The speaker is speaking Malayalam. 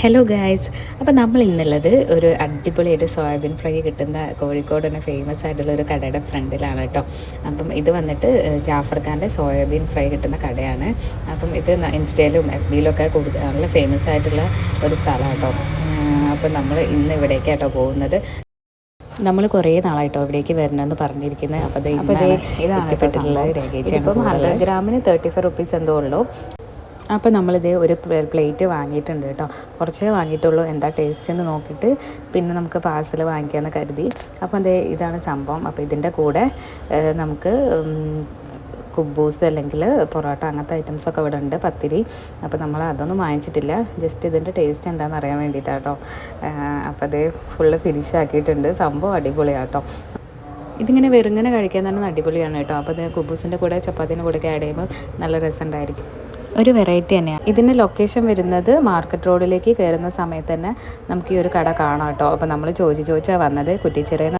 Hello guys. അപ്പോൾ നമ്മൾ ഇന്നുള്ളത് ഒരു അടിപൊളിയായിട്ട് സോയാബീൻ ഫ്രൈ കിട്ടുന്ന കോഴിക്കോട് തന്നെ ഫേമസ് ആയിട്ടുള്ള ഒരു കടയുടെ ഫ്രണ്ടിലാണ് കേട്ടോ. അപ്പം ഇത് വന്നിട്ട് ജാഫർ ഖാൻ്റെ സോയാബീൻ ഫ്രൈ കിട്ടുന്ന കടയാണ്. അപ്പം ഇത് ഇൻസ്റ്റയിലും എഫ് ബിയിലൊക്കെ കൂടുതൽ നല്ല ഫേമസ് ആയിട്ടുള്ള ഒരു സ്ഥലമാണ് കേട്ടോ. അപ്പം നമ്മൾ ഇന്ന് ഇവിടേക്കാണ് കേട്ടോ പോകുന്നത്. നമ്മൾ കുറേ നാളായിട്ടോ ഇവിടേക്ക് വരണമെന്ന് പറഞ്ഞിരിക്കുന്നത്. അപ്പോൾ ഇതാണ് എത്തിപ്പെട്ടിട്ടുള്ളത്. ഇതിപ്പം 100 ഗ്രാമിന് 35 റുപ്പീസ് എന്തോ ഉള്ളൂ. അപ്പോൾ നമ്മളിത് ഒരു പ്ലേറ്റ് വാങ്ങിയിട്ടുണ്ട് കേട്ടോ. കുറച്ചേ വാങ്ങിയിട്ടുള്ളൂ. എന്താ ടേസ്റ്റ് എന്ന് നോക്കിയിട്ട് പിന്നെ നമുക്ക് പാർസൽ വാങ്ങിക്കാമെന്ന് കരുതി. അപ്പോൾ ഇതാണ് സംഭവം. അപ്പോൾ ഇതിൻ്റെ കൂടെ നമുക്ക് കുബൂസ് അല്ലെങ്കിൽ പൊറോട്ട അങ്ങനത്തെ ഐറ്റംസൊക്കെ ഇവിടെ ഉണ്ട്, പത്തിരി. അപ്പോൾ നമ്മൾ അതൊന്നും വാങ്ങിച്ചിട്ടില്ല. ജസ്റ്റ് ഇതിൻ്റെ ടേസ്റ്റ് എന്താണെന്ന് അറിയാൻ വേണ്ടിയിട്ടാണ് കേട്ടോ. അപ്പോൾ അത് ഫുള്ള് ഫിനിഷ് ആക്കിയിട്ടുണ്ട്. സംഭവം അടിപൊളിയാണ് കേട്ടോ. ഇതിങ്ങനെ വെറുങ്ങനെ കഴിക്കാൻ തന്നെ അടിപൊളിയാണ് കേട്ടോ. അപ്പോൾ അത് കുബൂസിൻ്റെ കൂടെ ചപ്പാത്തിൻ്റെ കൂടെ ആഡ് ചെയ്യുമ്പോൾ നല്ല രസമുണ്ടായിരിക്കും. ഒരു വെറൈറ്റി തന്നെയാണ്. ഇതിൻ്റെ ലൊക്കേഷൻ വരുന്നത് മാർക്കറ്റ് റോഡിലേക്ക് കയറുന്ന സമയത്ത് തന്നെ നമുക്ക് ഈ ഒരു കട കാണാം കേട്ടോ. അപ്പോൾ നമ്മൾ ചോദിച്ചാണ് വന്നത്. കുറ്റിച്ചിറയിൽ